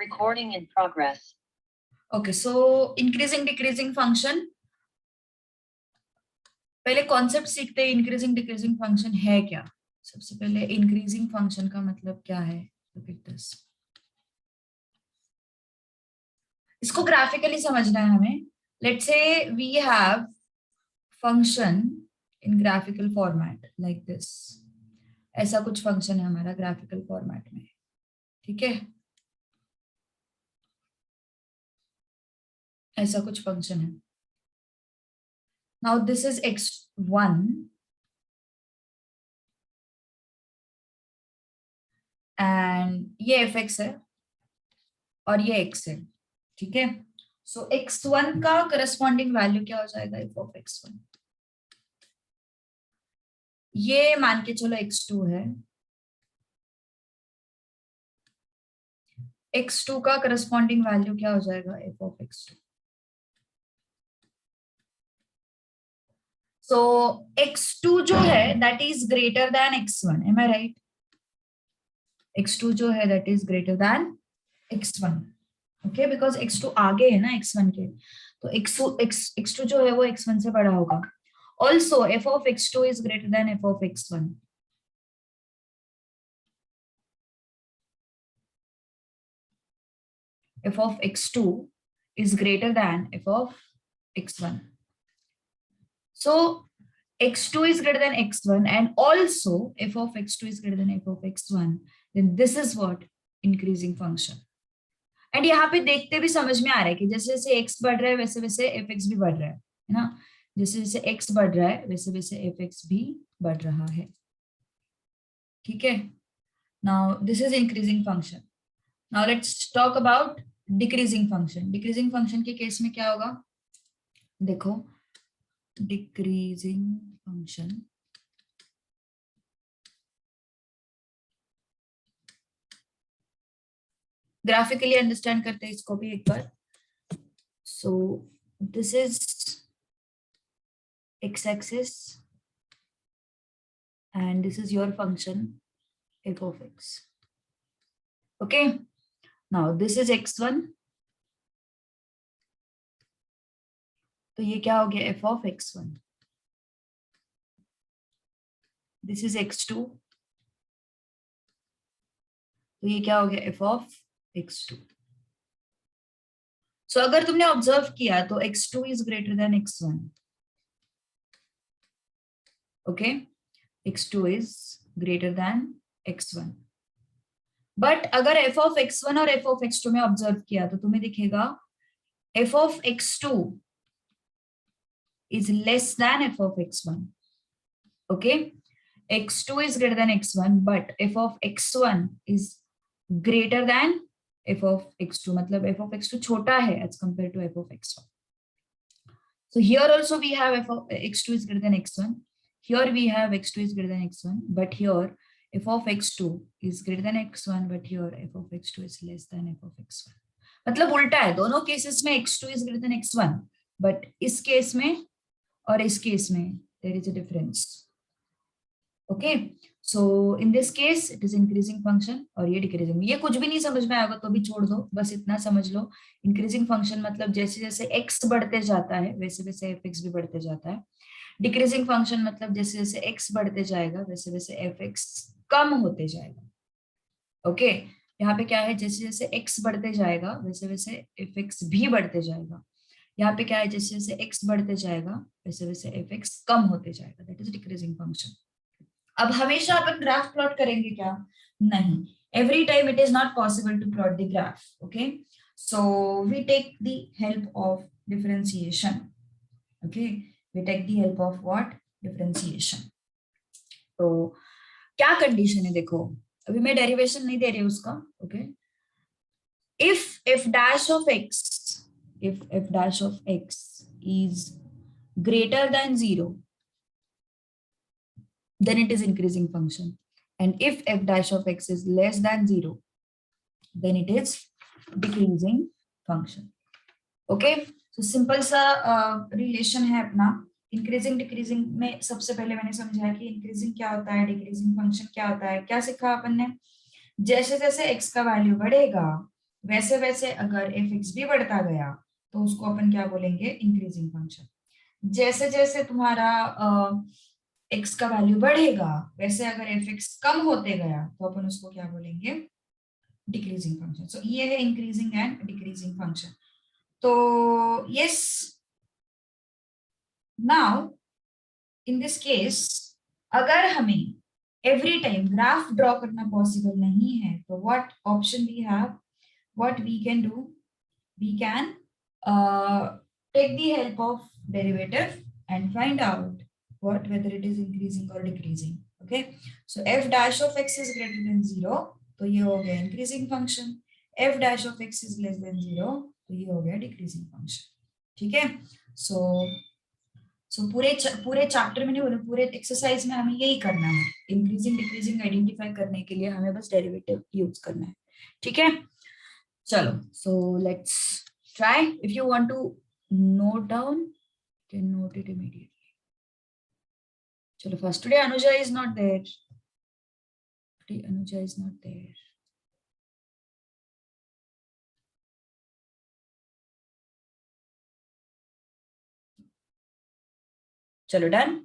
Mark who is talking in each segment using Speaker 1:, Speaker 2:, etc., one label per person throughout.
Speaker 1: Recording in progress.
Speaker 2: Okay, so increasing decreasing function, पहले concept सीखते हैं. इंक्रीजिंग डिक्रीजिंग फंक्शन है क्या? सबसे पहले इंक्रीजिंग फंक्शन का मतलब क्या है? Look at this. इसको ग्राफिकली समझना है हमें. Let's say we have function in graphical format like this. ऐसा कुछ फंक्शन है हमारा ग्राफिकल फॉर्मेट में, ठीक है? ऐसा कुछ फंक्शन है. Now this is x1 and ये fx है और ये x है, ठीक है? सो x1 का करस्पॉन्डिंग वैल्यू क्या हो जाएगा? f of x1. ये मान के चलो x2 है. x2 का करस्पॉन्डिंग वैल्यू क्या हो जाएगा? f of x2. So x2 जो है that is greater than x1. Am I right? x2 जो है that is greater than x1. Okay, because x2 आगे है ना x1 के, तो x2 जो है वो x1 से बड़ा होगा. Also f of x2 is greater than f of x1. f of x2 is greater than f of x1. So x2 is greater than x1 and also f of x2 is greater than f of x1. Then this is what? Increasing function. And यहाँ पे देखते भी समझ में आ रहा है कि जैसे जैसे x बढ़ रहा है वैसे वैसे fx भी बढ़ रहा है ना? जैसे जैसे x बढ़ रहा है वैसे वैसे fx भी बढ़ रहा है, ठीक है? Now this is increasing function. Now let's talk about decreasing function. Decreasing function के केस में क्या होगा? देखो, decreasing function ग्राफिकली अंडरस्टैंड करते हैं इसको भी एक बार. So this is x axis and this is your function f of x. Okay, now this is x1, तो ये क्या हो गया? f of x1. this is x2, तो ये क्या हो गया? f of x2. सो अगर तुमने ऑब्जर्व किया तो x2 is greater than x1. okay, x2 is greater than x1. But अगर f of x1 और f of x2 में ऑब्जर्व किया तो तुम्हें दिखेगा f of x2 is less than f of x1. okay, x2 is greater than x1 but f of x1 is greater than f of x2. मतलब f of x2 छोटा है as compared to f of x1. So here also we have f of x2 is greater than x1. Here we have x2 is greater than x1, but here f of x2 is greater than x1, but here f of x2 is less than f of x1. मतलब उल्टा है, दोनों cases में x2 is greater than x1, but इस case में और इस case में there is a difference. Okay, so in this case it is increasing function और ये decreasing. ये कुछ भी नहीं समझ में आएगा तो भी छोड़ दो, बस इतना समझ लो. increasing function मतलब जैसे जैसे x बढ़ते जाता है वैसे वैसे fx भी बढ़ते जाता है. डिक्रीजिंग फंक्शन मतलब जैसे जैसे x बढ़ते जाएगा वैसे वैसे fx कम होते जाएगा. ओके, यहाँ पे क्या है? जैसे जैसे x बढ़ते जाएगा वैसे वैसे fx भी बढ़ते जाएगा. यहाँ पे क्या है? जैसे जैसे x बढ़ते जाएगा वैसे वैसे fx कम होते जाएगा. That is decreasing function. अब हमेशा अपन ग्राफ प्लॉट करेंगे क्या? नहीं. Every time it is not possible to plot the graph. Okay, so we take the help of differentiation. Okay, we take the help of what? Differentiation. तो क्या condition है? देखो, अभी मैं डेरिवेशन नहीं दे रही उसका. Okay, if f dash of x is greater than 0 then it is increasing function, and if f dash of x is less than 0 then it is decreasing function. Okay, तो simple सा relation है अपना. Increasing decreasing में सबसे पहले मैंने समझाया कि इंक्रीजिंग क्या होता है, डिक्रीजिंग फंक्शन क्या होता है. क्या सीखा अपन ने? जैसे जैसे x का वैल्यू बढ़ेगा वैसे वैसे अगर एफ एक्स भी बढ़ता गया तो उसको अपन क्या बोलेंगे, इंक्रीजिंग फंक्शन। जैसे जैसे तुम्हारा एक्स का वैल्यू बढ़ेगा, वैसे अगर एफ एक्स कम होते गया तो अपन उसको क्या बोलेंगे, डिक्रीजिंग फंक्शन। सो ये है इंक्रीजिंग एंड डिक्रीजिंग फंक्शन। तो yes, now in this case अगर हमें एवरी टाइम ग्राफ ड्रॉ करना पॉसिबल नहीं है तो what option we have, what we can do, we can take the help of derivative and find out what whether it is increasing or decreasing. Okay, so f dash of x is greater than 0 तो ये हो गया increasing function, f dash of x is less than 0 तो ये हो गया decreasing function. ठीक है, सो पूरे चैप्टर में नहीं बोले, पूरे एक्सरसाइज में हमें यही करना है, इंक्रीजिंग डिक्रीजिंग आइडेंटिफाई करने के लिए हमें बस डेरिवेटिव यूज करना है। ठीक है, चलो, so let's try. If you want to note down, you can note it immediately. Chalo, first today Anuja is not there. Today Anuja is not there. Chalo, done.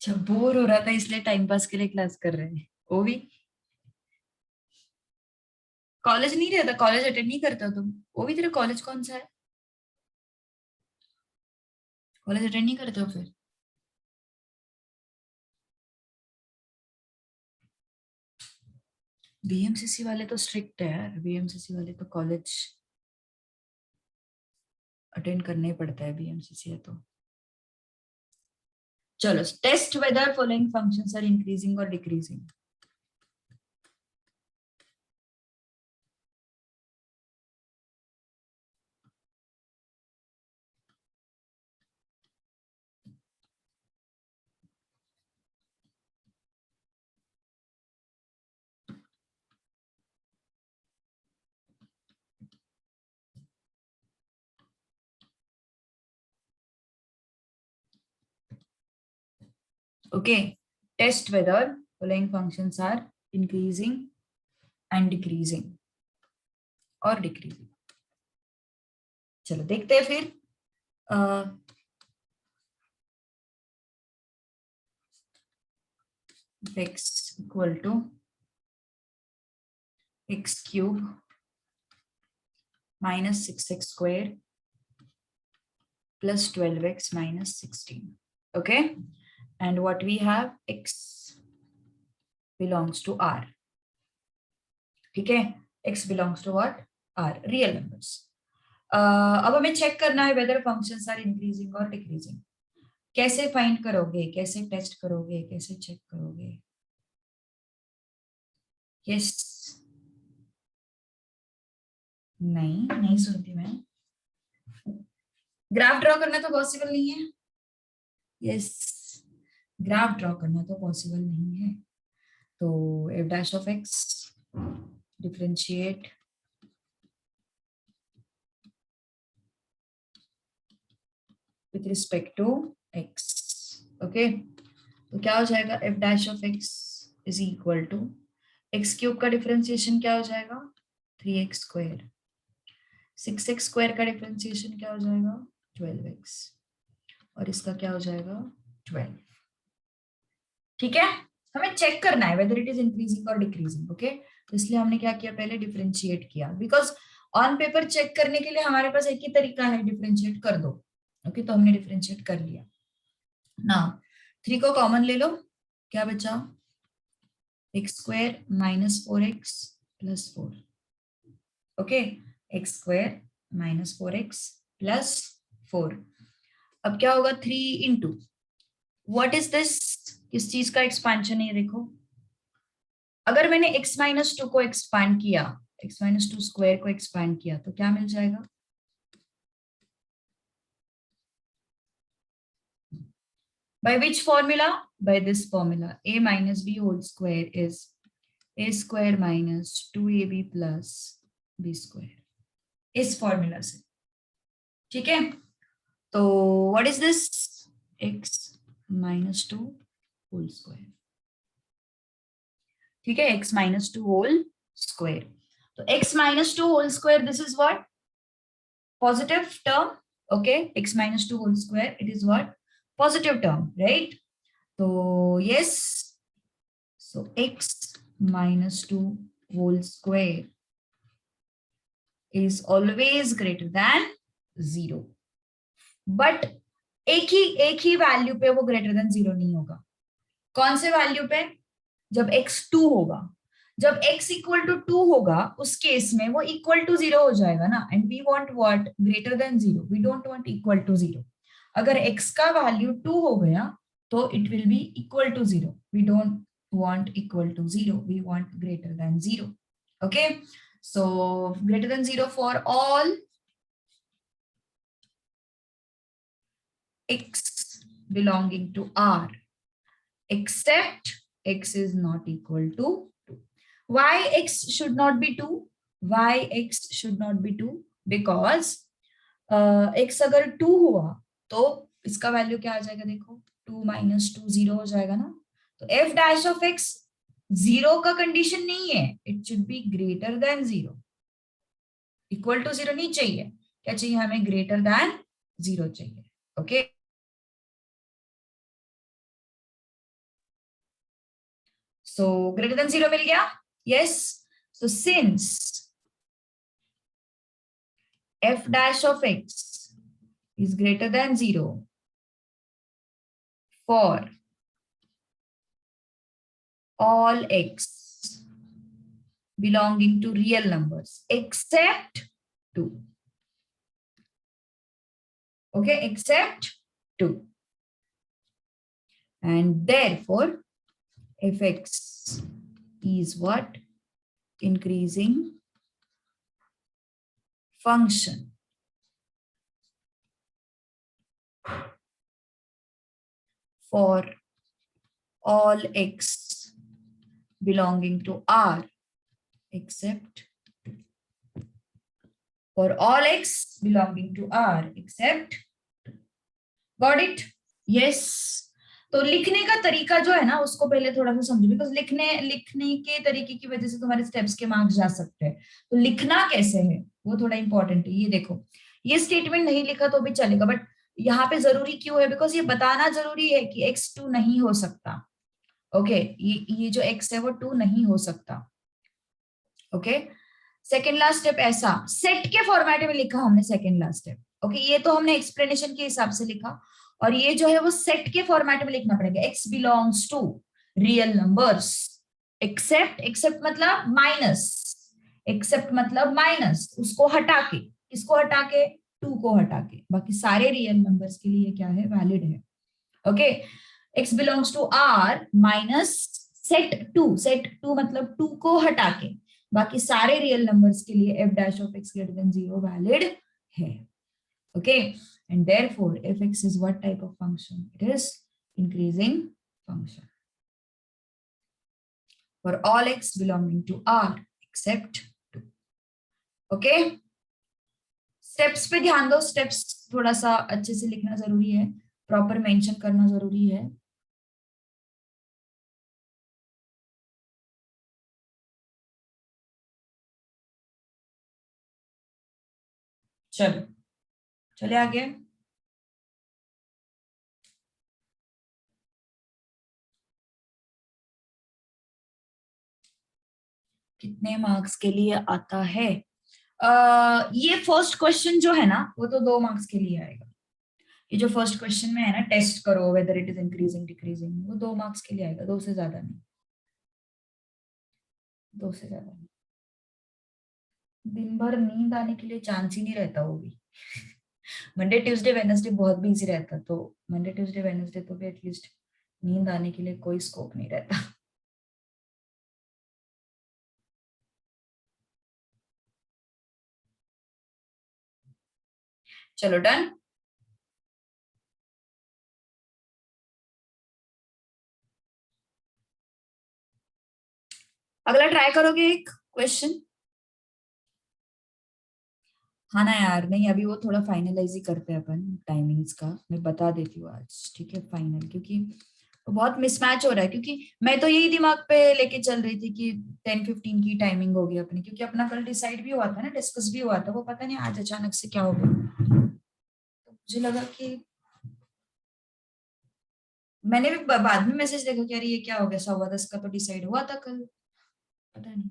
Speaker 2: अच्छा, बोर हो रहा था इसलिए टाइम पास के लिए class कर रहे हैं। वो भी कॉलेज नहीं रहता, कॉलेज अटेंड नहीं करता तुम? वो भी तेरा कॉलेज कौन सा है? कॉलेज अटेंड नहीं करते हो फिर? बीएमसीसी वाले तो स्ट्रिक्ट है यार, बीएमसीसी वाले तो कॉलेज अटेंड करना ही पड़ता है, बीएमसीसी है तो। चलो, test whether following functions are increasing और decreasing. Okay, test whether following functions are increasing and decreasing or decreasing. चलो देखते हैं फिर। x equal to x cube minus 6x square plus 12x minus 16. Okay, and what we have, x belongs to R. ठीक है, x belongs to what? R, real numbers. अब हमें check करना है whether functions are increasing or decreasing. कैसे find करोगे, कैसे test करोगे, कैसे चेक करोगे? यस, नहीं सुनती मैं। ग्राफ ड्रॉ करना तो पॉसिबल नहीं है। यस, ग्राफ ड्रॉ करना तो पॉसिबल नहीं है। तो f dash of x differentiate with respect to x. Okay, तो क्या हो जाएगा, f dash of x is equal to x cube का डिफरेंशिएशन क्या हो जाएगा, 3x स्क्वायर। 6x स्क्वायर का डिफरेंशिएशन क्या हो जाएगा, 12x, और इसका क्या हो जाएगा, 12। ठीक है, हमें चेक करना है वेदर इट इज इंक्रीजिंग और डिक्रीजिंग। ओके, तो इसलिए हमने क्या किया, पहले डिफरेंशिएट किया, बिकॉज ऑन पेपर चेक करने के लिए हमारे पास एक ही तरीका है, डिफरेंशिएट कर दो। ओके, तो हमने डिफरेंशिएट कर लिया ना। 3 को कॉमन ले लो, क्या बचा, x square minus 4x plus 4। Okay, x square minus 4x plus 4। अब क्या होगा, 3 इंटू व्हाट इज दिस, किस चीज का एक्सपेंशन है, देखो अगर मैंने x माइनस 2 को एक्सपैंड किया, x माइनस 2 स्क्वायर को एक्सपैंड किया तो क्या मिल जाएगा, By which formula? By this formula. A minus b whole square is a square minus 2ab plus b square. इस फॉर्मूला से, ठीक है? तो what is this? x minus 2 whole square. ठीक है, x minus 2 whole square. तो x minus 2 whole square, this is what? Positive term. Okay, x minus 2 whole square, it is what? Positive term, right? So yes, so x minus 2 whole square is always greater than 0. But एक ही value पे वो greater than 0 नहीं होगा. कौन से value पे? जब x 2 होगा. जब x इक्वल टू 2 होगा, उस केस में वो इक्वल टू 0 हो जाएगा ना. And we want what? Greater than 0. We don't want equal to 0. अगर x का वैल्यू 2 हो गया तो it will be equal to 0. We don't want equal to 0. We want greater than 0. Okay, so greater than 0 for all x belonging to R, except x is not equal to 2. Why x should not be 2? Why x should not be 2? Because x अगर 2 हुआ तो इसका value क्या आ जाएगा? देखो, 2 minus 2 0 हो जाएगा ना. तो f dash of x 0 का कंडीशन नहीं है. It should be greater than 0. Equal to 0 नहीं चाहिए. क्या चाहिए हमें? ग्रेटर देन 0 चाहिए. ओके, so greater than 0 मिल गया. Yes, so since f dash of x is greater than 0 for all x belonging to real numbers except 2. Okay, except 2. And therefore fx is what? Increasing function for all x belonging to R except 2. For all x belonging to R except 2. Got it? Yes. तो लिखने का तरीका जो है ना, उसको पहले थोड़ा सा समझो. बिकॉज लिखने के तरीके की वजह से तुम्हारे स्टेप्स के मार्क्स जा सकते हैं. तो लिखना कैसे है वो थोड़ा इंपॉर्टेंट है. ये देखो, ये स्टेटमेंट नहीं लिखा तो भी चलेगा, बट यहाँ पे जरूरी क्यों है? बिकॉज ये बताना जरूरी है कि x 2 नहीं हो सकता. ओके, ये जो x है वो 2 नहीं हो सकता. ओके, सेकेंड लास्ट स्टेप ऐसा सेट के फॉर्मेट में लिखा हमने. सेकेंड लास्ट स्टेप, ओके, ये तो हमने एक्सप्लेनेशन के हिसाब से लिखा, और ये जो है वो सेट के फॉर्मेट में लिखना पड़ेगा. x belongs to real numbers except, except मतलब माइनस, एक्सेप्ट मतलब माइनस, उसको हटा के. किसको हटा के? 2 को हटा के. बाकी सारे रियल नंबर्स के लिए क्या है? वैलिड है. Okay, x belongs to r minus set 2. Set 2 मतलब 2 को हटा के. बाकी सारे रियल नंबर्स के लिए f dash of x greater than 0 valid है. Okay, and therefore fx is what type of function? It is increasing function for all x belonging to R except 2. Okay, steps पे ध्यान दो. Steps थोड़ा सा अच्छे से लिखना जरूरी है, प्रॉपर मेंशन करना जरूरी है. चलो चले आगे. कितने मार्क्स के लिए आता है? ये फर्स्ट क्वेश्चन जो है ना, वो तो 2 मार्क्स के लिए आएगा. ये जो फर्स्ट क्वेश्चन में है ना, टेस्ट करो whether it is increasing decreasing, वो 2 मार्क्स के लिए आएगा. 2 से ज्यादा नहीं. 2 से ज्यादा नहीं. दिन भर नींद आने के लिए चांस ही नहीं रहता वो भी. मंडे ट्यूसडे वेडनेसडे बहुत बिजी रहता, तो मंडे ट्यूसडे वेडनेसडे तो भी एटलीस्ट नींद आने के लिए कोई स्कोप नहीं रहता. चलो डन. अगला ट्राई करोगे एक क्वेश्चन? हाँ ना यार, नहीं अभी वो थोड़ा फाइनलाइज ही करते हैं अपन टाइमिंग्स का, मैं बता देती हूँ आज, ठीक है फाइनल, क्योंकि बहुत मिसमैच हो रहा है, क्योंकि मैं तो यही दिमाग पे लेके चल रही थी कि 10:15 की टाइमिंग होगी अपनी, क्योंकि अपना कल डिसाइड भी हुआ था ना, डिस्कस भी हुआ था, वो पता नहीं आज अचानक से क्या हो गया, तो मुझे लगा कि मैंने भी बाद में मैसेज देखा कि अरे ये क्या हो गया, 10:15 का तो डिसाइड हुआ था कल, पता नहीं।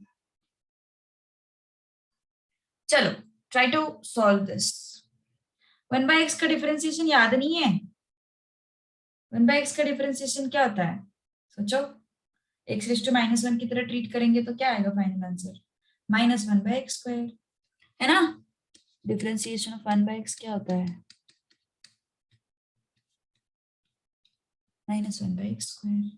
Speaker 2: चलो try to solve this. 1/x का डिफरेंशिएशन याद नहीं है? 1/x का डिफरेंशिएशन क्या होता है, सोचो। x⁻1 की तरह ट्रीट करेंगे तो क्या आएगा फाइनल आंसर? -1/x², है ना। डिफरेंशिएशन ऑफ 1/x क्या होता है? -1/x²।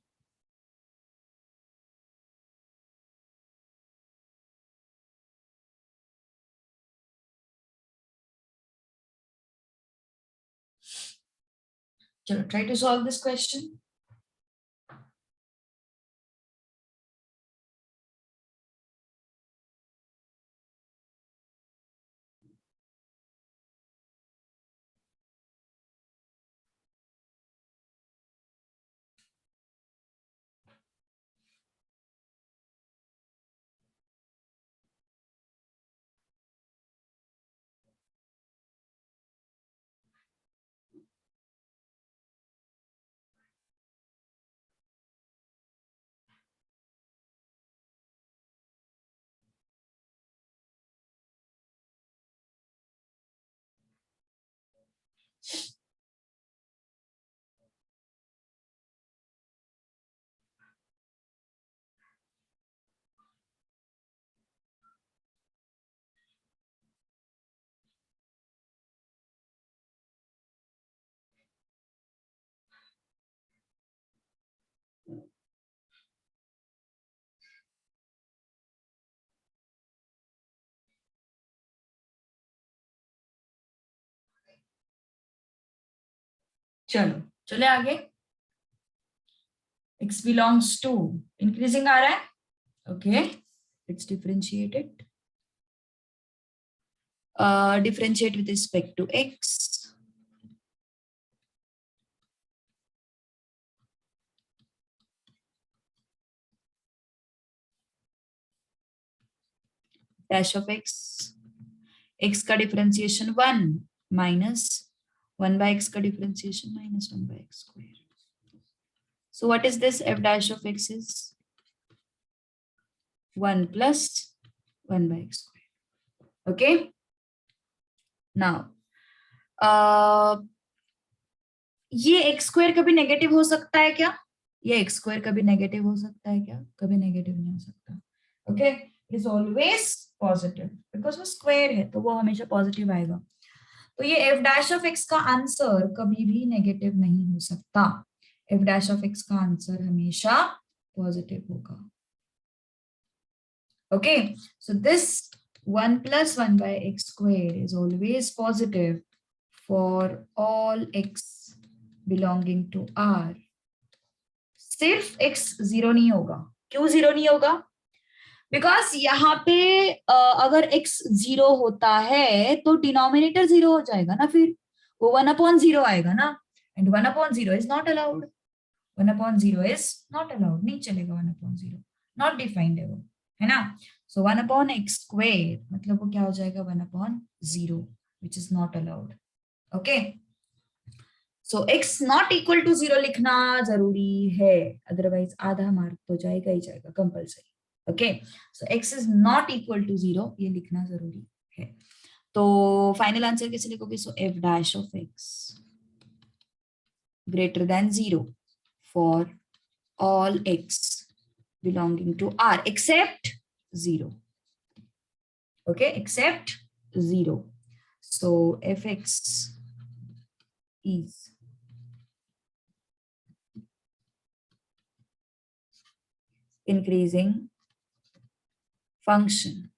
Speaker 2: चलो try to solve this question. चलो चले आगे। x belongs to इंक्रीजिंग आ रहा है, okay let's differentiate it. Differentiate with respect to x, dash of x का डिफरेंशिएशन 1 माइनस 1/x का differentiation -1/x²। So what is this? F dash of x is 1 plus 1/x². Okay. Now, ये x² कभी negative हो सकता है क्या? ये x² कभी नेगेटिव हो सकता है क्या? कभी नेगेटिव नहीं हो सकता। Okay, is always positive, because वो स्क्वायर है तो वो हमेशा पॉजिटिव आएगा। तो ये f डैश ऑफ x का आंसर कभी भी नेगेटिव नहीं हो सकता। f डैश ऑफ x का आंसर हमेशा पॉजिटिव होगा। Okay, so this 1 plus 1/x² is always positive for all x belonging to R. सिर्फ x 0 नहीं होगा। क्यों 0 नहीं होगा? बिकॉज यहाँ पे अगर x 0 होता है तो डिनोमिनेटर 0 हो जाएगा ना, फिर वो 1/0 आएगा ना, and 1/0 is not allowed. 1/0 is not allowed, नहीं चलेगा 1/0, नॉट डिफाइंड है वो, है ना। सो 1/x² मतलब वो क्या हो जाएगा 1/0, which is not allowed. Okay, so x not equal to 0 लिखना जरूरी है, अदरवाइज आधा मार्क तो जाएगा ही जाएगा compulsory. Okay, so x is not equal to 0 ये लिखना जरूरी है। तो फाइनल आंसर कैसे लिखोगे? सो f dash of x greater than 0 for all x belonging to R except 0. Okay, except 0. So fx is increasing function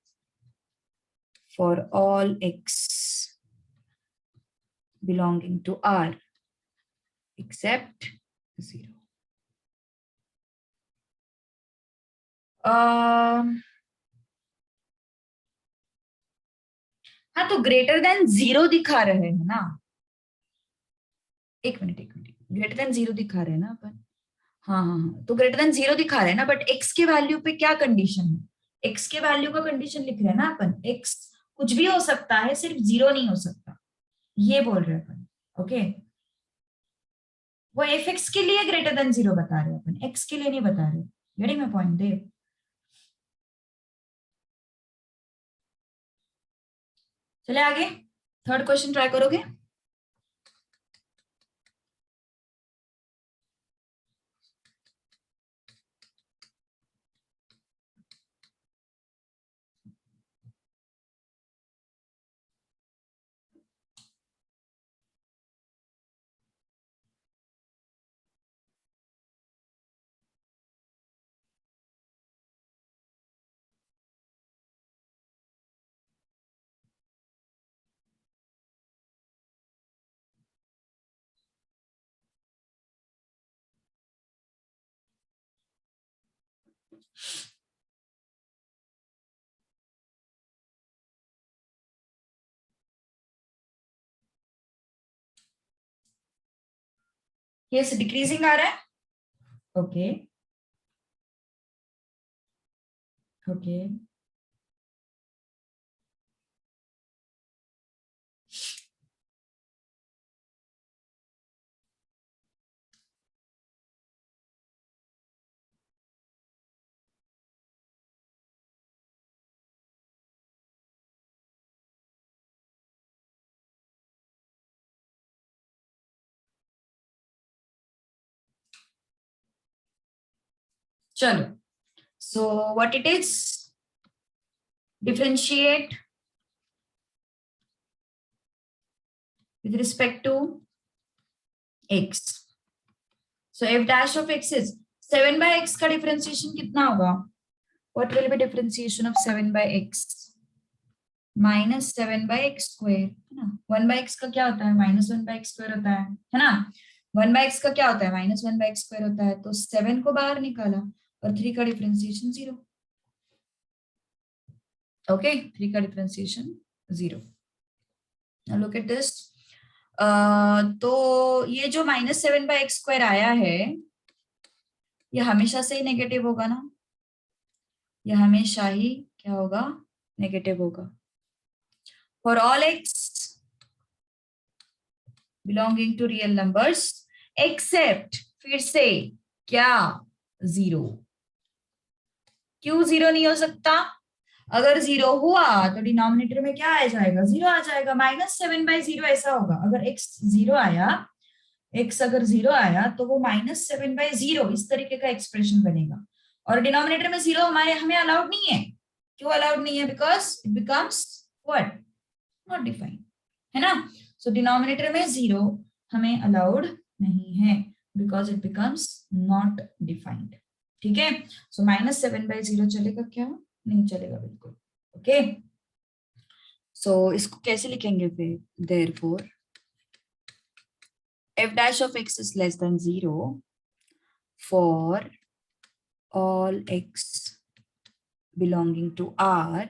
Speaker 2: for all x belonging to R except 0. हाँ, तो greater than zero दिखा रहे हैं ना। एक minute, एक minute, greater than zero दिखा रहे हैं ना अपन। हाँ हाँ हाँ, तो ग्रेटर देन जीरो दिखा रहे हैं ना, बट एक्स के वैल्यू पे क्या कंडीशन है? एक्स के वैल्यू का कंडीशन लिख रहे हैं ना अपन। एक्स कुछ भी हो सकता है, सिर्फ जीरो नहीं हो सकता, ये बोल रहे हैं अपन। ओके, वो एफ एक्स के लिए ग्रेटर देन जीरो बता रहे हैं अपन, एक्स के लिए नहीं बता रहे। गेटिंग माय पॉइंट देव? चले आगे, थर्ड क्वेश्चन ट्राई करोगे? ये डिक्रीजिंग आ रहा है। ओके, ओके, चलो, so what it is, differentiate with respect to x. So f dash of x is 7 by x का डिफरेंशिएशन कितना होगा? What will be differentiation of 7 by x? Minus 7 by x square, है ना। 1 by x का क्या होता है? Minus 1 by x square होता है ना। 1 बाई एक्स का क्या होता है? माइनस 1 बाई एक्स स्क्वायर होता है। तो 7 को बाहर निकाला और 3 का डिफरेंशिएशन 0। ओके, 3 का differentiation 0। Now look at this. तो ये जो माइनस 7 बाई एक्स स्क्वायर आया है, ये हमेशा से ही नेगेटिव होगा ना। ये हमेशा ही क्या होगा? नेगेटिव होगा। For all x belonging to real numbers except, फिर से क्या? 0। क्यों 0 नहीं हो सकता? अगर 0 हुआ तो डिनोमिनेटर में क्या आ जाएगा? 0 आ जाएगा। माइनस 7/0 ऐसा होगा। अगर x 0 आया, x अगर 0 आया तो वो -7/0 इस तरीके का एक्सप्रेशन बनेगा। और डिनोमिनेटर में 0 हमारे हमें अलाउड नहीं है। क्यों अलाउड नहीं है? Because it becomes what? Not defined, है ना। सो डिनोमिनेटर में 0 हमें अलाउड नहीं है, because it becomes not defined. ठीक है, सो -7/0 चलेगा क्या? नहीं चलेगा बिल्कुल। ओके, सो इसको कैसे लिखेंगे फिर? Therefore f dash of x is less than 0 for all x belonging to R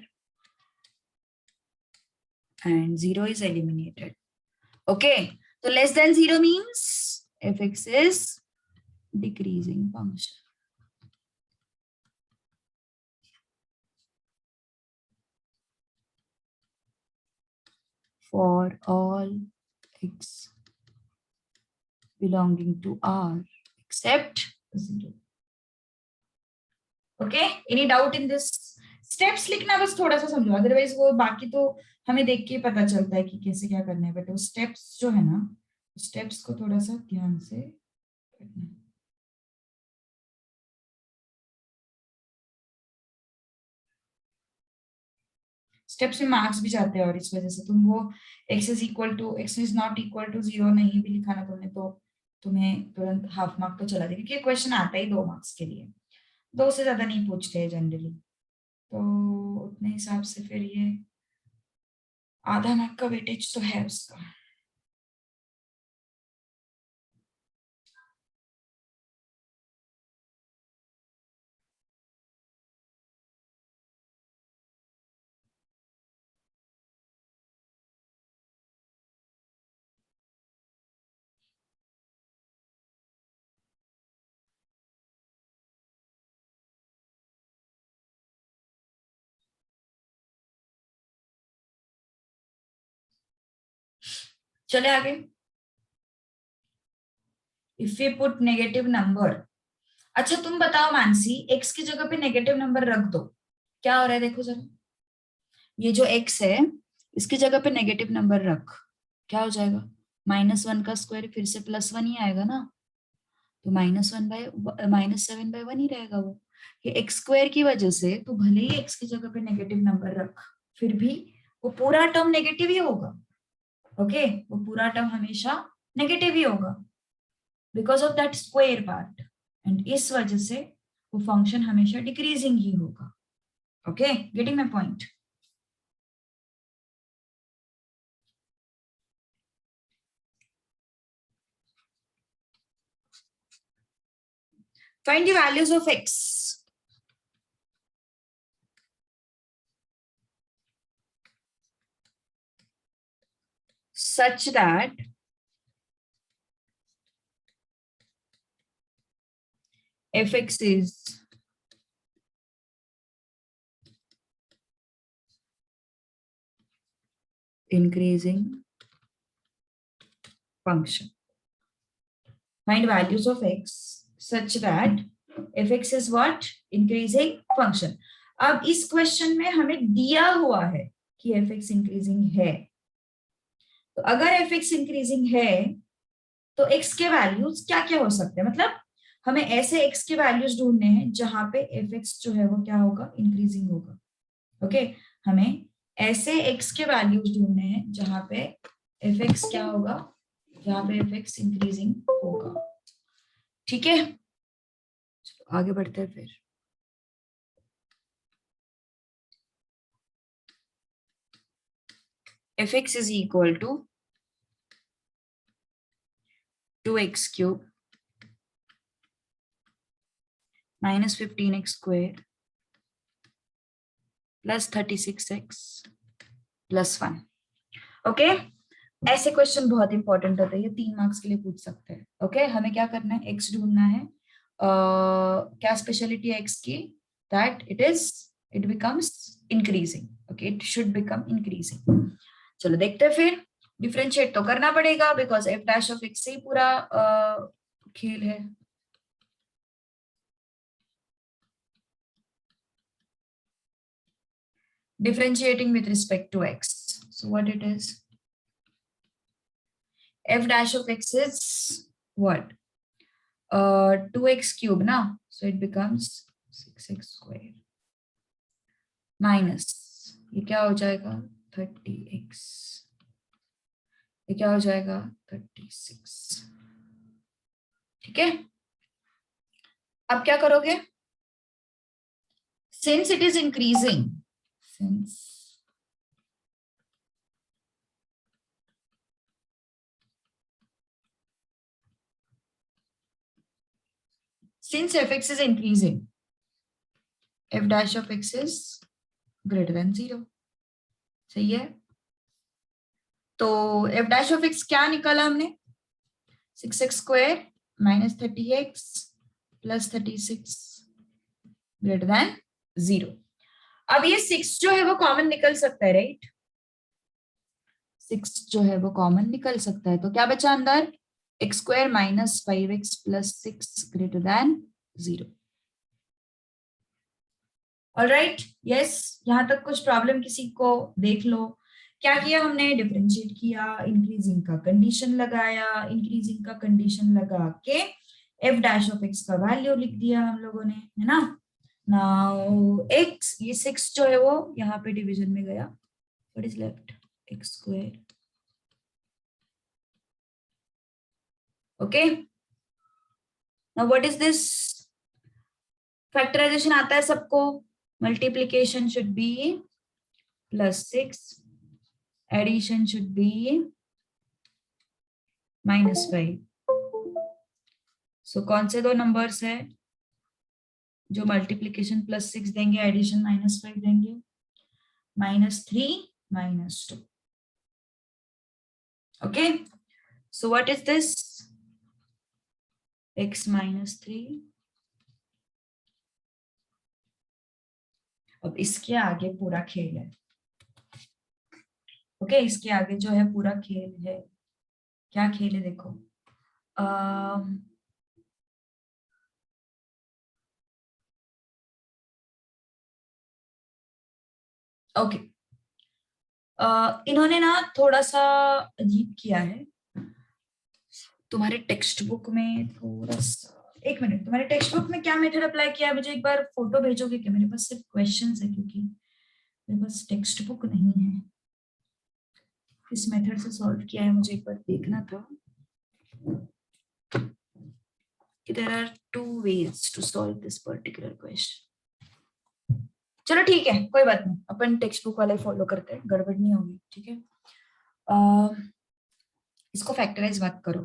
Speaker 2: and 0 is eliminated. Okay, so less than 0 means fx is decreasing function. For all x belonging to R except 0. Okay, any doubt in this? Steps लिखना बस थोड़ा सा समझो, otherwise वो बाकी तो हमें देख के पता चलता है कि कैसे क्या करना है, बट वो स्टेप्स जो है ना, स्टेप्स को थोड़ा सा ध्यान से करना है। स्टेप्स में मार्क्स भी जाते हैं और इस वजह से तुम वो x is not equal to 0 नहीं भी लिखा ना तुमने तो तुम्हें तुरंत हाफ मार्क तो चला देगा, क्योंकि क्वेश्चन आता ही 2 मार्क्स के लिए, 2 से ज्यादा नहीं पूछते हैं जनरली। तो उतने हिसाब से फिर ये आधा मार्क का वेटेज तो है उसका। चले आगे। If you put negative number, अच्छा तुम बताओ मानसी, एक्स की जगह पे नेगेटिव नंबर रख दो, क्या हो रहा है देखो जरा। ये जो एक्स है इसकी जगह पे नेगेटिव नंबर रख, क्या हो जाएगा? -1 का स्क्वायर फिर से +1 ही आएगा ना, तो -7/1 ही रहेगा वो। ये एक्स स्क्वायर की वजह से तो भले ही एक्स की जगह पे नेगेटिव नंबर रख, फिर भी वो पूरा टर्म नेगेटिव ही होगा। ओके, वो पूरा टर्म हमेशा नेगेटिव ही होगा because of that square part, and इस वजह से वो फंक्शन हमेशा डिक्रीजिंग ही होगा। Okay, getting my point? Find the values of x such that fx is increasing function. Find values of x such that fx is what? Increasing function. अब इस question में हमें दिया हुआ है कि fx इंक्रीजिंग है, तो अगर fx इंक्रीजिंग है तो x के वैल्यूज क्या क्या हो सकते हैं, मतलब हमें ऐसे x के वैल्यूज ढूंढने हैं जहां पे fx जो है वो क्या होगा? इंक्रीजिंग होगा। ओके, हमें ऐसे x के वैल्यूज ढूंढने हैं जहां पे fx क्या होगा? जहां पे fx इंक्रीजिंग होगा। ठीक है, चलो आगे बढ़ते हैं फिर। fx is equal to 2x cube minus 15x square plus 36x plus 1। Okay, ऐसे क्वेश्चन बहुत इंपॉर्टेंट होते हैं, ये 3 मार्क्स के लिए पूछ सकते हैं। ओके, हमें क्या करना है? एक्स ढूंढना है। क्या स्पेशलिटी है एक्स की? That it becomes increasing. Okay, it should become increasing. चलो देखते हैं फिर। डिफरेंशिएट तो करना पड़ेगा because F dash of x से ही पूरा खेल है। Differentiating with respect to x, so what it is? F dash of x is what? 2x cube na, so it becomes 6x square minus ये क्या हो जाएगा? 30x, ये क्या हो जाएगा? 36। ठीक है, अब क्या करोगे? since it is increasing, since fx is increasing, f dash of x is greater than 0। सही है, तो f dash of x क्या निकाला हमने? 6x square minus 30x plus 36 greater than 0। अब ये 6 जो है वो कॉमन निकल सकता है, राइट? 6 जो है वो कॉमन निकल सकता है, तो क्या बचा अंदर? x square minus 5x plus 6 greater than 0। Alright, yes, यहां तक कुछ प्रॉब्लम किसी को? देख लो क्या किया हमने? डिफरेंशिएट किया, इंक्रीजिंग का कंडीशन लगाया, इंक्रीजिंग का कंडीशन लगा के f डैश ऑफ x का वैल्यू लिख दिया हम लोगों ने, है ना? नाउ x, ये 6 जो है वो यहाँ पे डिवीजन में गया, what is left? x square. Okay, now what is this? Factorization आता है सबको। Multiplication should be +6, addition should be -5। So कौन से दो नंबर्स है जो मल्टीप्लीकेशन +6 देंगे, एडिशन -5 देंगे? -3 -2। Okay, so what is this? x -3। अब इसके आगे पूरा खेल है। ओके, इसके आगे जो है पूरा खेल है। क्या खेल है देखो। ओके, इन्होंने ना थोड़ा सा अजीब किया है तुम्हारे टेक्स्ट बुक में, थोड़ा सा, एक मिनट, तुम्हारे टेक्स्ट बुक में क्या मेथड अप्लाई किया है मुझे एक बार फोटो भेजोगे क्या? मेरे पास सिर्फ क्वेश्चंस है, क्योंकि मेरे पास टेक्स्ट बुक नहीं है। किस मेथड से सॉल्व किया है मुझे एक बार देखना था, कि there are two ways to solve this particular question. चलो ठीक है, कोई बात नहीं, अपन टेक्स्ट बुक वाले फॉलो करते हैं, गड़बड़ नहीं होगी, ठीक है। इसको फैक्टराइज मत करो,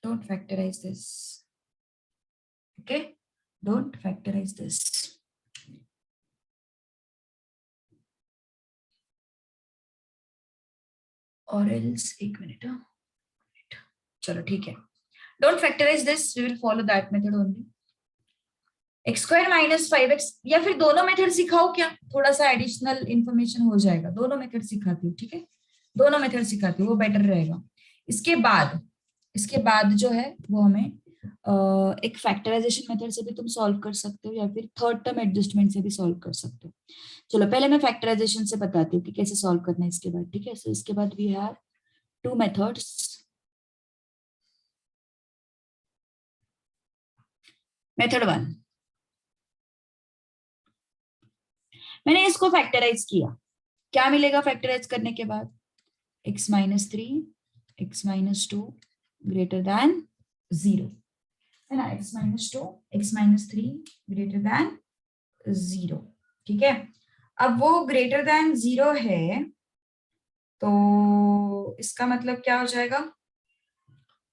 Speaker 2: don't factorize this, okay, don't factorize this. और एल्स, एक मिनट, चलो ठीक है, don't factorize this, we will follow that method only. X square minus 5x, या फिर दोनों मेथड सिखाओ क्या, थोड़ा सा एडिशनल इंफॉर्मेशन हो जाएगा। दोनों मेथड सिखाती हूँ, ठीक है, दोनों मेथड सिखाती हूँ, वो बेटर रहेगा। इसके बाद जो है वो हमें एक फैक्टराइजेशन मेथड से भी तुम सॉल्व कर सकते हो, या फिर थर्ड टर्म एडजस्टमेंट से भी सॉल्व कर सकते हो। चलो पहले मैं फैक्टराइजेशन से बताती हूँ कि कैसे सॉल्व करना है इसके बाद, ठीक है। सो इसके बाद we have two methods. Method 1, मैंने इसको फैक्टराइज किया, क्या मिलेगा फैक्टराइज करने के बाद? x minus 3, x minus 2 greater than 0, है ना, x minus 2, x minus 3 greater than 0, ठीक है। अब वो ग्रेटर देन 0 है, तो इसका मतलब क्या हो जाएगा?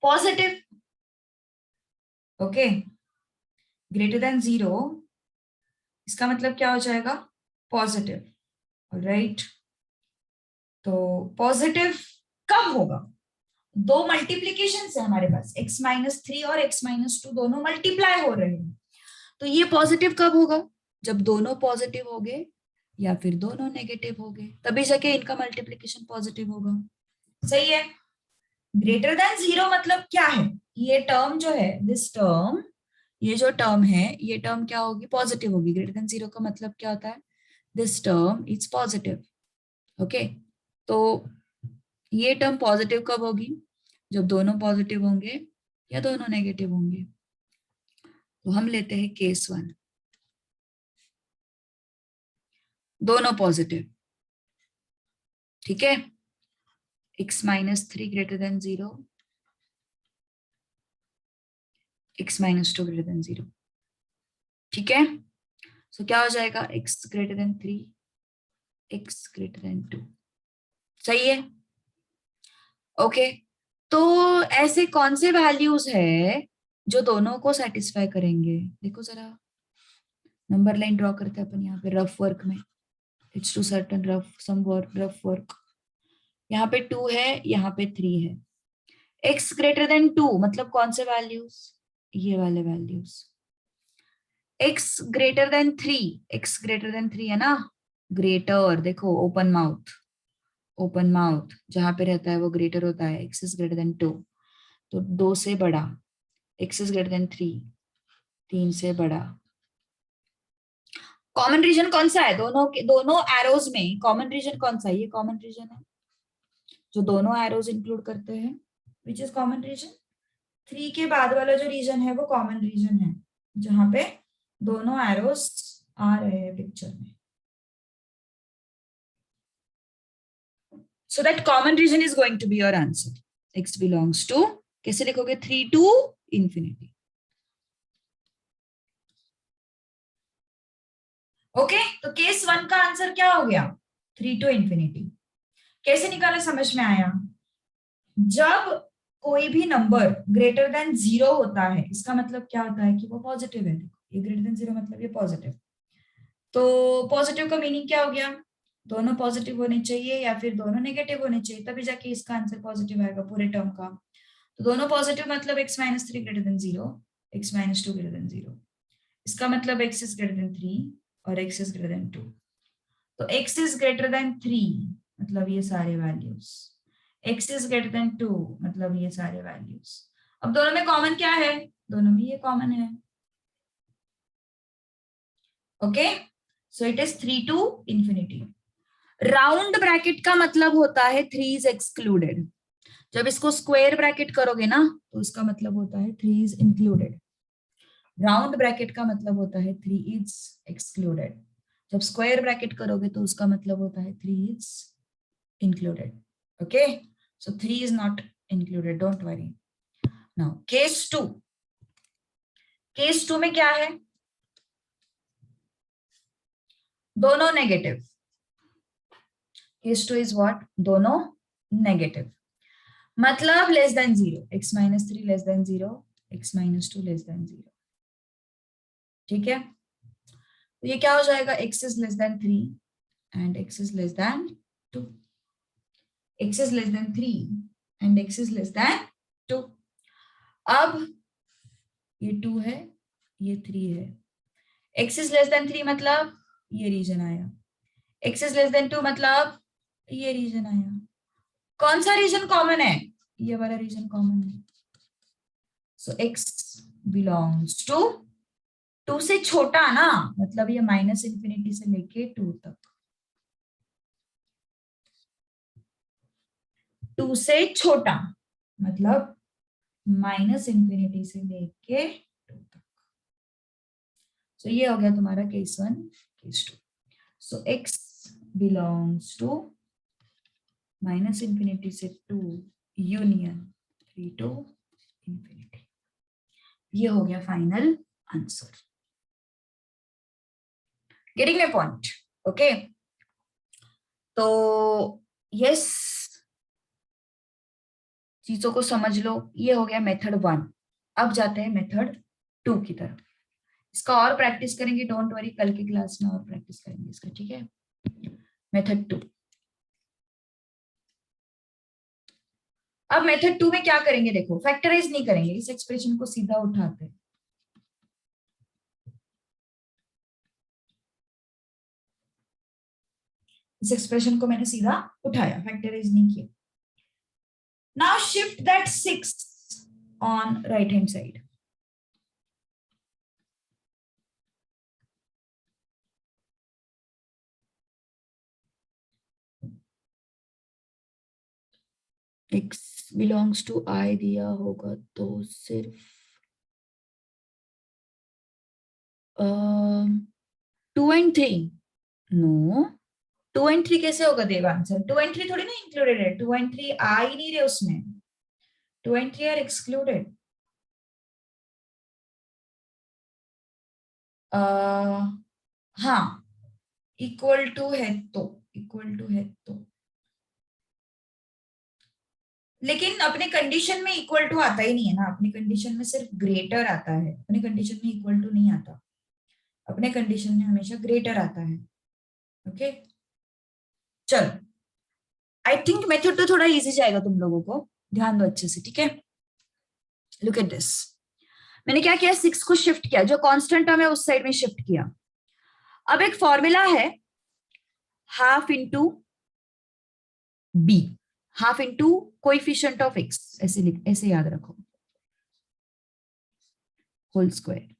Speaker 2: पॉजिटिव, ओके, ग्रेटर देन 0, इसका मतलब क्या हो जाएगा? Positive, alright. तो पॉजिटिव कब होगा? दो मल्टीप्लीकेशन है हमारे पास, x माइनस 3 और x माइनस 2 दोनों मल्टीप्लाई हो रहे हैं, तो ये पॉजिटिव कब होगा? जब दोनों पॉजिटिव हो गए या फिर दोनों नेगेटिव हो गए, तभी जाके इनका मल्टीप्लीकेशन पॉजिटिव होगा, सही है। ग्रेटर देन 0 मतलब क्या है? ये टर्म जो है, दिस टर्म, ये जो टर्म है, ये टर्म क्या होगी? पॉजिटिव होगी। ग्रेटर देन 0 का मतलब क्या होता है? This term is positive, okay. तो ये टर्म पॉजिटिव कब होगी? जब दोनों पॉजिटिव होंगे या दोनों नेगेटिव होंगे। तो हम लेते हैं केस 1, दोनों पॉजिटिव, ठीक है। x minus 3 greater than 0, x minus 2 greater than 0, ठीक है। सो क्या हो जाएगा? x greater than 3, x greater than 2, सही है, ओके। तो ऐसे कौन से वैल्यूज है जो दोनों को सेटिस्फाई करेंगे? देखो जरा, नंबर लाइन ड्रॉ करते हैं अपन यहाँ पे रफ वर्क में, it's to certain rough sum work, rough work. यहाँ पे 2 है, यहाँ पे 3 है। x ग्रेटर देन 2 मतलब कौन से वैल्यूज? ये वाले values. x greater than 3, x greater than 3 है ना, ग्रेटर, देखो ओपन माउथ, ओपन माउथ जहां पे रहता है वो ग्रेटर होता है। x इज ग्रेटर देन 2, तो 2 से बड़ा। x इज ग्रेटर देन 3, 3 से बड़ा। कॉमन रीजन कौन सा है दोनों के, दोनों एरोज में कॉमन रीजन कौन सा है? ये कॉमन रीजन है जो दोनों एरोज इंक्लूड करते हैं, विच इज कॉमन रीजन। 3 के बाद वाला जो रीजन है वो कॉमन रीजन है, जहां पे दोनों एरोस आ रहे हैं पिक्चर में। So that common region is going to be your answer. x belongs to, कैसे लिखोगे? 3 टू इंफिनिटी, ओके। तो केस 1 का आंसर क्या हो गया? 3 टू इंफिनिटी। कैसे निकाला, समझ में आया? जब कोई भी नंबर ग्रेटर देन 0 होता है, इसका मतलब क्या होता है? कि वो पॉजिटिव है। देखो ये ग्रेटर देन 0 मतलब ये पॉजिटिव, तो पॉजिटिव का मीनिंग क्या हो गया? दोनों पॉजिटिव होने चाहिए या फिर दोनों नेगेटिव होने चाहिए, तभी जाके इसका आंसर पॉजिटिव आएगा पूरे टर्म का। तो दोनों पॉजिटिव मतलब x minus 3 greater than 0, x minus 2 greater than 0, इसका मतलब x इज ग्रेटर देन 3 और x इज ग्रेटर देन 2। तो x इज ग्रेटर देन 3 मतलब ये सारे values, x is greater then 2, मतलब ये सारे वैल्यूज। अब दोनों में कॉमन क्या है, दोनों में ये कॉमन है। Okay, so it is 3 to infinity। Round bracket का मतलब होता है 3 इज एक्सक्लूडेड। जब इसको स्क्वायर ब्रैकेट करोगे ना तो इसका मतलब होता है 3 इज इंक्लूडेड। राउंड ब्रैकेट का मतलब होता है 3 इज एक्सक्लूडेड। जब स्क्वायर ब्रैकेट करोगे तो उसका मतलब होता है 3 is included। okay, so 3 is not included, don't worry। now case 2, case 2 में क्या है, दोनों नेगेटिव। केस 2 इज व्हाट, दोनों नेगेटिव, मतलब less than 0, x minus 3 less than 0, x minus 2 less than 0। ठीक है, तो ये क्या हो जाएगा, x is less than 3 and x is less than 2, x is less than 3 and x is less than 2। अब ये 2 है, ये 3 है, x is less than 3 मतलब ये रीजन आया, x is less than 2 मतलब ये रीजन आया। कौन सा रीजन कॉमन है, ये वाला रीजन कॉमन है। सो x बिलोंग्स टू 2 से छोटा ना, मतलब ये माइनस इंफिनिटी से लेके 2 तक, 2 से छोटा मतलब माइनस इंफिनिटी से लेके 2 तक। सो ये हो गया तुम्हारा case 1, case 2। So x belongs to minus infinity से 2 यूनियन 3 to इंफिनिटी। ये हो गया final answer. Getting my point? Okay, तो यस, चीजों को समझ लो। ये हो गया मेथड 1। अब जाते हैं मेथड 2 की तरफ। इसका और प्रैक्टिस करेंगे, डोंट वरी, कल की क्लास में और प्रैक्टिस करेंगे इसका, ठीक है। मेथड 2। अब मेथड 2 में क्या करेंगे, देखो फैक्टराइज नहीं करेंगे, इस एक्सप्रेशन को सीधा उठाते हैं। इस एक्सप्रेशन को मैंने सीधा उठाया, फैक्टराइज नहीं किया। Now shift that 6 on right hand side. x belongs to i दिया होगा तो सिर्फ 2 and 3, नो 2 and 3 कैसे होगा देव आंसर, 2 and 3 थोड़ी ना इंक्लूडेड है, 2 and 3 आ ही नहीं रहे उसमें, 2 and 3 आर एक्सक्लूडेड। हाँ, इक्वल टू है तो, इक्वल टू है तो, लेकिन अपने कंडीशन में इक्वल टू आता ही नहीं है ना, अपने कंडीशन में सिर्फ ग्रेटर आता है, अपने कंडीशन में इक्वल टू नहीं आता, अपने कंडीशन में हमेशा ग्रेटर आता है। ओके, चलो, आई थिंक मेथड तो थोड़ा इजी जाएगा तुम लोगों को, ध्यान दो अच्छे से, ठीक है। लुक एट दिस, मैंने क्या किया, 6 को शिफ्ट किया, जो कांस्टेंट टर्म है उस साइड में शिफ्ट किया। अब एक फॉर्मूला है, half into b, half into coefficient of x, ऐसे याद रखो, whole square.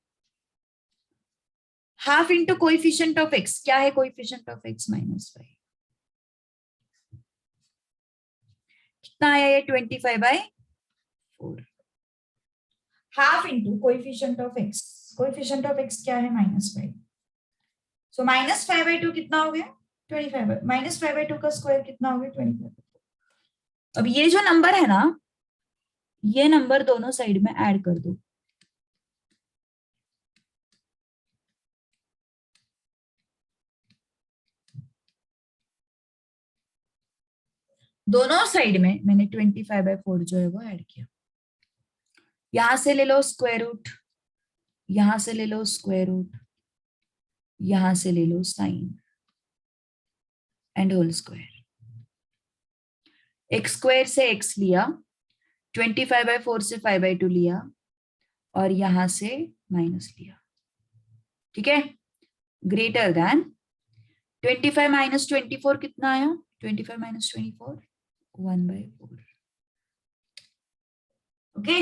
Speaker 2: Half into coefficient of x, क्या है कोएफिशिएंट ऑफ एक्स, -5। कितना आया ये, 25/4। Half into coefficient of x, coefficient of x क्या है, -5। सो -5/2 कितना हो गया, 25। -5/2 का स्क्वायर कितना हो गया, 25। अब ये जो नंबर है ना, ये नंबर दोनों साइड में ऐड कर दो, दोनों साइड में मैंने 25/4 जो है वो ऐड किया। यहां से ले लो स्क्वायर रूट, यहां से ले लो स्क्वायर रूट, यहां से ले लो sign and whole square. X square से एक्स लिया, 25/4 से 5/2 लिया, और यहां से माइनस लिया, ठीक है। ग्रेटर देन 25 - 24 कितना आया, 25 - 24 1/4. Okay,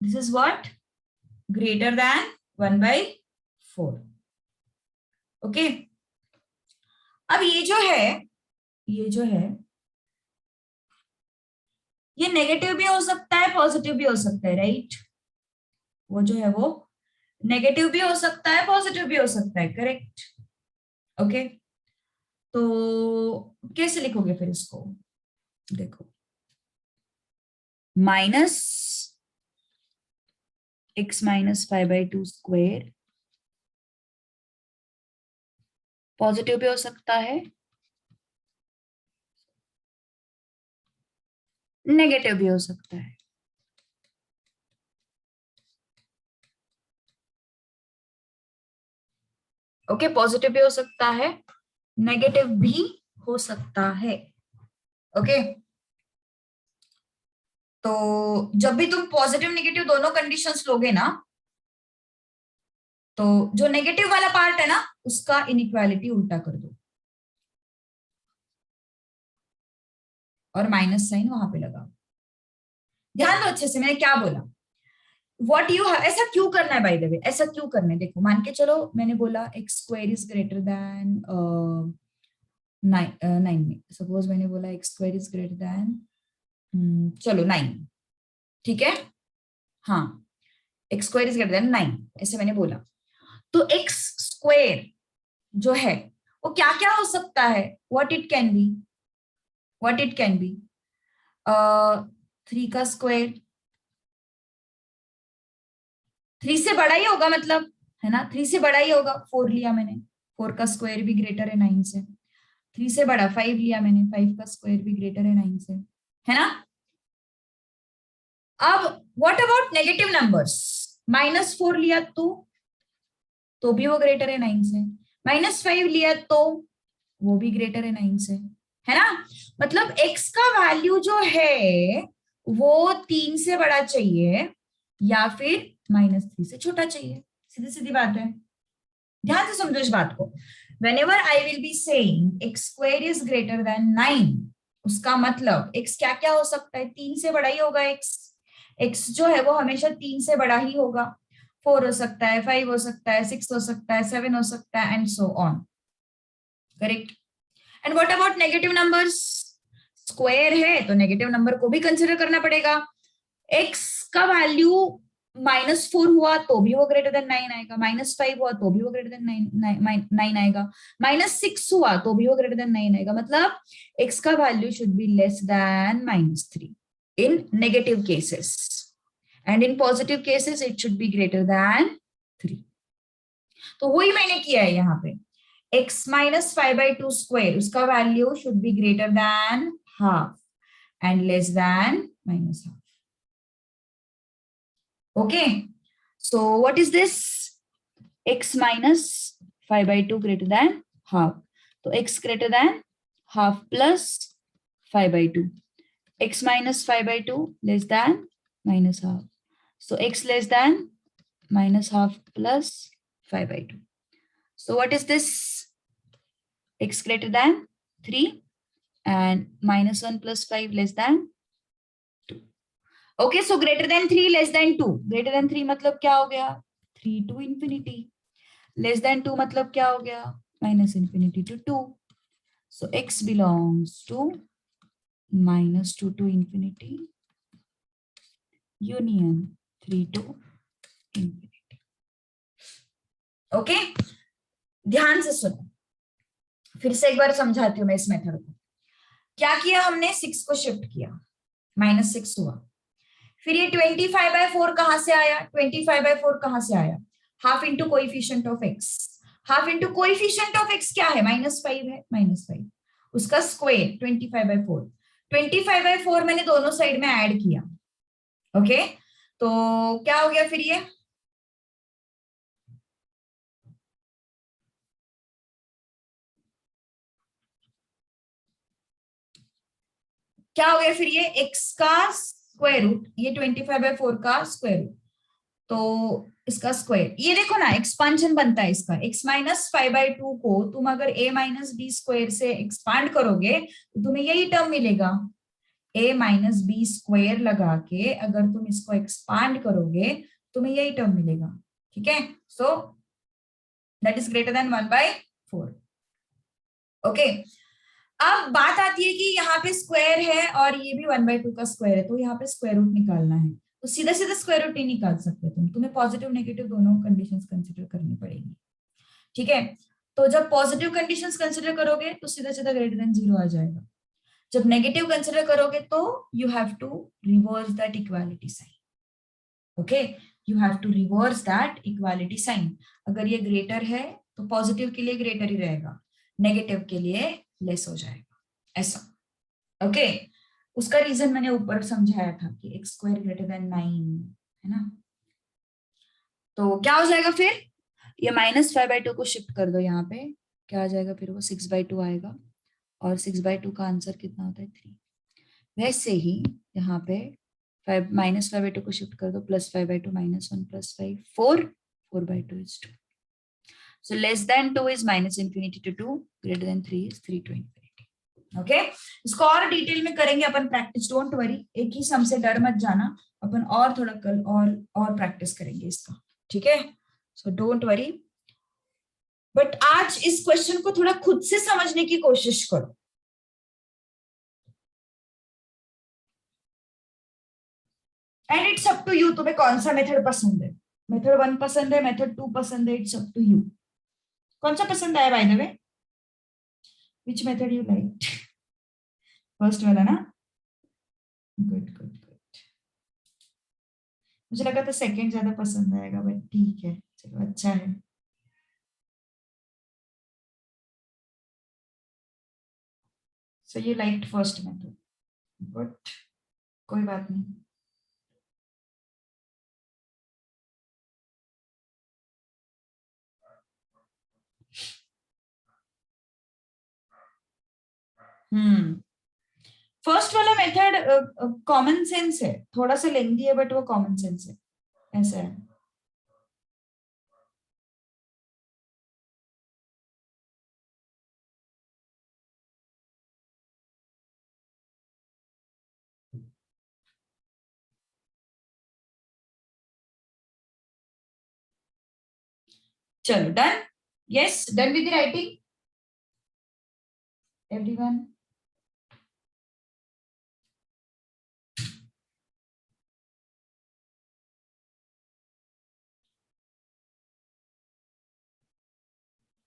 Speaker 2: this is what? Greater than 1/4. Okay, अब ये जो है ये नेगेटिव भी हो सकता है, पॉजिटिव भी हो सकता है, राइट? वो जो है वो नेगेटिव भी हो सकता है, पॉजिटिव भी हो सकता है, करेक्ट? ओके, तो कैसे लिखोगे फिर इसको? देखो, minus x minus 5/2 square positive भी हो सकता है, नेगेटिव भी हो सकता है। ओके, पॉजिटिव भी हो सकता है, नेगेटिव भी हो सकता है। ओके, तो जब भी तुम पॉजिटिव नेगेटिव दोनों कंडीशंस लोगे ना, तो जो नेगेटिव वाला पार्ट है ना उसका इनइक्वालिटी उल्टा कर दो और माइनस साइन वहां पे लगाओ। ध्यान दो अच्छे से मैंने क्या बोला। व्हाट यू हैव, ऐसा क्यों करना है बाय द वे, ऐसा क्यों करना है? देखो, मान के चलो मैंने बोला x square is greater then 9 में, सपोज मैंने बोला x square is greater then चलो 9, ठीक है? हाँ, x square is greater then 9 ऐसे मैंने बोला। तो एक्स स्क्वायर जो है वो क्या क्या हो सकता है? What it can be, what it can be 3 का स्क्वायर, 3 से बड़ा ही होगा मतलब, है ना? 3 से बड़ा ही होगा। 4 लिया मैंने, 4 का स्क्वायर भी ग्रेटर है 9 से। 3 से बड़ा 5 लिया मैंने, 5 का स्क्वायर भी ग्रेटर है 9 से, है ना? अब व्हाट अबाउट नेगेटिव नंबर्स? -4 लिया तो भी वो ग्रेटर है 9 से। -5 लिया तो वो भी ग्रेटर है 9 से, है ना? मतलब x का वैल्यू जो है वो 3 से बड़ा चाहिए या फिर -3 से छोटा चाहिए। सीधी सीधी बात है, ध्यान से समझो इस बात को। whenever I will be saying x square is greater than 9, उसका मतलब x क्या क्या हो सकता है? 3 से बड़ा ही होगा x जो है वो हमेशा 3 से बड़ा ही होगा। 4 हो सकता है, 5 हो सकता है, 6 हो सकता है, 7 हो सकता है, and so on, correct? And what about negative numbers? Square है तो नेगेटिव नंबर को भी कंसिडर करना पड़ेगा। x का वैल्यू -4 हुआ तो भी वो ग्रेटर देन 9 आएगा, -5 हुआ तो भी वो ग्रेटर देन 9 आएगा, -6 हुआ तो भी वो ग्रेटर देन 9 आएगा। मतलब x का value should be less than -3 in negative cases, and in positive cases it should be greater then 3। तो वही मैंने किया है यहाँ पे। x माइनस 5/2 स्क्वायर, उसका value should be greater than half and less than -half. Okay, so what is this? x minus 5/2 greater than half, तो x greater than half plus 5/2, x minus 5/2 less than -half, so x less than -half plus 5/2. So what is this? X greater than 3 and -1 plus 5 less than 2. Okay, so greater than 3 less than 2. Greater than 3 मतलब क्या हो गया? 3 to infinity. Less than 2 मतलब क्या हो गया? -infinity to 2. So x belongs to -2 to infinity union 3 to infinity. Okay, ध्यान से सुनो, फिर से एक बार समझाती हूँ मैं इस मेथड को। क्या किया हमने? 6 को शिफ्ट किया, -6 हुआ। फिर ये 25/4 कहां से आया? 25/4 कहां से आया? Half into coefficient of x। Half into coefficient of x क्या है? -5 है, -5 उसका स्क्वायर 25/4। 25/4 मैंने दोनों साइड में ऐड किया। ओके, तो क्या हो गया फिर? ये क्या हो गया फिर? ये x का स्क्वायर रूट, ये 25/4 का स्क्वायर रूट, तो इसका स्क्वायर। ये देखो ना, एक्सपांशन बनता है इसका। x माइनस 5/2 को तुम अगर a माइनस बी स्क्वायर से एक्सपांड करोगे तो तुम्हें यही टर्म मिलेगा। a माइनस बी स्क्वायर लगा के अगर तुम इसको एक्सपांड करोगे तुम्हें यही टर्म मिलेगा, ठीक है। So that is greater then 1/4। Okay, अब बात आती है कि यहाँ पे स्क्वायर है और ये भी 1/2 का स्क्वायर है, तो यहाँ पे स्क्वायर रूट निकालना है। तो सीधा सीधा स्क्वायर रूट नहीं निकाल सकते तुम्हें पॉजिटिव नेगेटिव दोनों कंडीशंस कंसिडर करनी पड़ेगी, ठीक है। तो जब पॉजिटिव कंडीशंस कंसिडर करोगे तो सीधा सीधा ग्रेटर देन 0 आ जाएगा। जब नेगेटिव कंसिडर करोगे तो you have to reverse that equality sign. Okay, you have to reverse that equality sign. अगर ये ग्रेटर है तो पॉजिटिव के लिए ग्रेटर ही रहेगा, नेगेटिव के लिए लेस हो जाएगा, ऐसा। ओके, उसका रीजन मैंने ऊपर समझाया था कि एक्स स्क्वायर ग्रेटर देन 9 है ना। तो क्या हो जाएगा फिर, ये -5/2 को शिफ्ट कर दो यहाँ पे, क्या आ जाएगा फिर वो 6/2 आएगा। और 6/2 का आंसर कितना होता है 3। वैसे ही यहाँ पे -5/2 को शिफ्ट कर दो, +5/2 -1 +5 4 4/2 is 2। So less than 2 is -∞ to 2, greater than 3 is 3 to infinity। Okay, इसको और डिटेल में करेंगे अपन प्रैक्टिस, डोंट वरी, एक ही सम से डर मत जाना, अपन और थोड़ा कल और प्रैक्टिस करेंगे इसका, ठीक है। सो डोंट वरी, बट आज इस क्वेश्चन को थोड़ा खुद से समझने की कोशिश करो। And it's up to you, तुम्हें कौन सा मेथड पसंद है, मेथड 1 पसंद है, मेथड 2 पसंद है, इट्स अप टू यू। कौन सा पसंद आया by the way, which method you like? First वाला ना, गुड गुड गुड। मुझे लगा था सेकंड ज्यादा पसंद आएगा, बट ठीक है, चलो अच्छा है। So you liked first method, but कोई बात नहीं। फर्स्ट वाला मेथड कॉमन सेंस है, थोड़ा सा लेंथी है बट वो कॉमन सेंस है, ऐसा है। चलो done, yes done with writing everyone.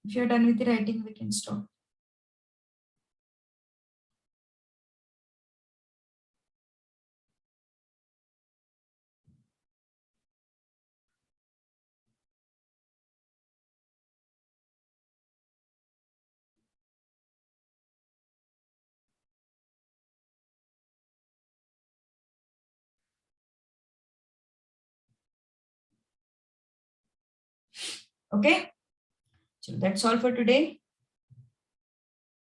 Speaker 2: If you're done with the writing, we can stop. Okay, so that's all for today.